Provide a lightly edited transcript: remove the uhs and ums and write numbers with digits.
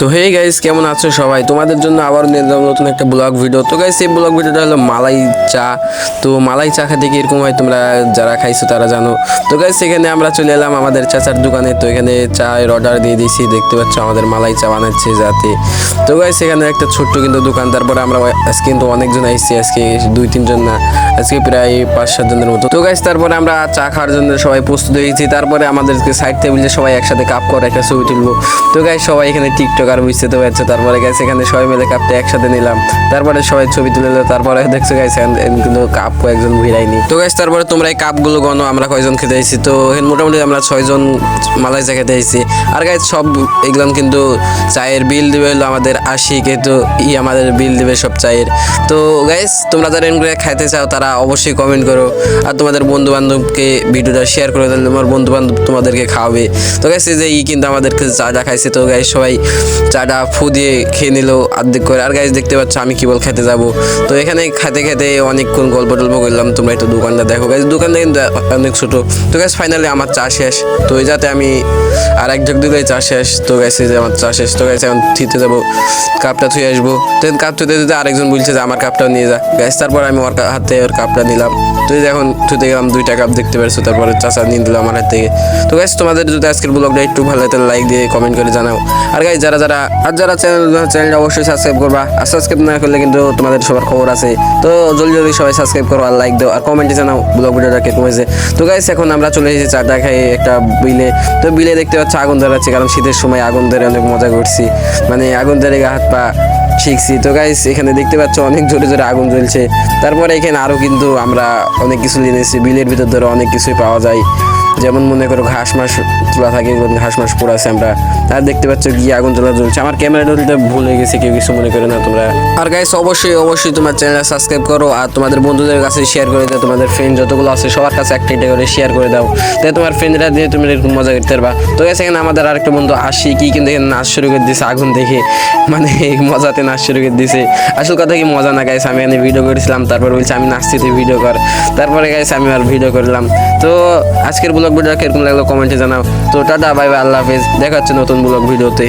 তো hey guys, কেমন আছো সবাই? তোমাদের জন্য আবার নিয়ে এলাম নতুন একটা ব্লগ ভিডিও। তো গাইস, এই ব্লগ ভিডিওটা হলো মালাই চা। তো মালাই চা খেতে কি এরকম হয় তোমরা যারা খাইছো তারা জানো। তো গাইস, এখানে আমরা চলে এলাম আমাদের চাচার দোকানে। তো এখানে চায়ের অর্ডার দিয়ে দিয়েছি, দেখতে পাচ্ছ আমাদের মালাই চা বানাচ্ছে যাতে। তো গাইস, এখানে একটা ছোট্ট কিন্তু দোকান। তারপরে আমরা আজকে কিন্তু অনেকজন আসছি, আজকে 2-3 জন না, আজকে প্রায় 5-7 জনের মতো। তো গাইস, তারপরে আমরা চা খাওয়ার জন্য সবাই প্রস্তুত হয়েছি। তারপরে আমাদেরকে সাইড টেবিলে সবাই একসাথে কাপ করে একটা ছবি তুলবো। তো গাইস, সবাই এখানে টিকটক আর বুঝতে তো পারছো। তারপরে গাইস, এখানে সবাই মিলে কাপটা একসাথে নিলাম। তারপরে সবাই ছবি তুলে নিল। তারপরে দেখছো গাইস, কিন্তু কাপ কয়েকজন ভিড়াইনি। তো গাইস, তারপরে তোমরা এই কাপগুলো গণো আমরা কয়জন খেতে আইছি। তো মোটামুটি আমরা 6 জন মালাই চা খেতে আইছি। আর গাইস, সব এগুলো কিন্তু চায়ের বিল দিবে হলো আমাদের 80, কিন্তু আমাদের বিল দিবে সব চায়ের। তো গাইস, তোমরা যারা এগুলো খাইতে চাও তারা অবশ্যই কমেন্ট করো, আর তোমাদের বন্ধু বান্ধবকে ভিডিওটা শেয়ার করে দিলে তোমার বন্ধু বান্ধব তোমাদেরকে খাওয়াবে। তো গাইস, এই যে কিন্তু আমাদেরকে চাটা খাইছে। তো গাইস, সবাই চাটা ফু দিয়ে খেয়ে নিল অর্ধেক করে। আর গাইস, দেখতে পাচ্ছ আমি কেবল খেতে যাব। তো এখানে খেতে খেতে অনেকক্ষণ গল্প টল্প করলাম। তোমরা একটু দোকানটা দেখো গাইস, দোকানটা কিন্তু অনেক ছোট। তো গাইস, ফাইনালি আমার চা শেষ। তো এই যাতে আমি আর এক ঝোঁক দিলে চা শেষ। তো গাইস, এই যে আমার চা শেষ। তো গাইস, এখন থিতে যাবো, কাপটা থুয়ে আসবো। তো কাপ থুতে দিতে আরেকজন বলছে যে আমার কাপটাও নিয়ে যা। গাইস, তারপর আমি ওর হাতে ওর কাপটা নিলাম। তো এই যে এখন থুতে গেলাম, 2টা কাপ দেখতে পারছো। তারপরে চাচা নিয়ে দিল আমার হাত থেকে। তো গাইস, তোমাদের যদি আজকের ব্লগটা একটু ভালো লাগে লাইক দিয়ে কমেন্ট করে জানাও। আর গাইস, যারা চ্যানেলটা অবশ্যই সাবস্ক্রাইব করবা। আর সাবস্ক্রাইব না করলে কিন্তু তোমাদের সবার খবর আছে। তো জলদি জলদি সবাই সাবস্ক্রাইব করো আর লাইক দাও আর কমেন্টে জানাও ব্লগ ভিডিওটা কেমন হয়েছে। তো গাইস, এখন আমরা চলে এসেছি চাটা খাই একটা বিলে। তো বিলে দেখতে পাচ্ছ আগুন ধরাচ্ছে, কারণ শীতের সময় আগুন ধরে অনেক মজা করছি, মানে আগুন ধরে হাত পা শিখছি। তো গাইস, এখানে দেখতে পাচ্ছ অনেক জোরে জোরে আগুন জ্বলছে। তারপরে এখানে আরও কিন্তু আমরা অনেক কিছু নিয়েছি। বিলের ভিতর ধরে অনেক কিছুই পাওয়া যায়, যেমন মনে করো ঘাস মাস তোলা থাকে, ঘাস মাস পোড়াছে আমরা। আর দেখতে পাচ্ছ গিয়ে আগুন জ্বলা জ্বলছে। আমার ক্যামেরা ধরতে ভুল হয়ে গেছে, কেউ কিছু মনে করে না তোমরা। আর গাইস, অবশ্যই তোমার চ্যানেলটা সাবস্ক্রাইব করো আর তোমাদের বন্ধুদের কাছে শেয়ার করে দাও। তোমাদের ফ্রেন্ড যতগুলো আছে সবার কাছে একটা করে শেয়ার করে দাও, তাই তোমার ফ্রেন্ডরা দিয়ে তুমি একটু মজা করতে পারবা। তো গাইস, এখানে আমাদের আরেকটা বন্ধু আসি কি কিন্তু এখানে নাচ শুরু করে দিয়েছে আগুন দেখে, মানে মজাতে নাচ শুরু করে দিয়েছে। আসল কথা কি মজা না গাইস, আমি এখানে ভিডিও করেছিলাম, তারপর বলছি আমি নাচছি তুই ভিডিও কর। তারপরে গাইস, আমি আর ভিডিও করলাম। তো আজকের ব্লগ ভিডিওটা কিরকম লাগলো কমেন্টে জানাও। তো টাটা, বাই বাই, আল্লাহ হাফেজ, দেখা হচ্ছে নতুন ব্লগ ভিডিওতে।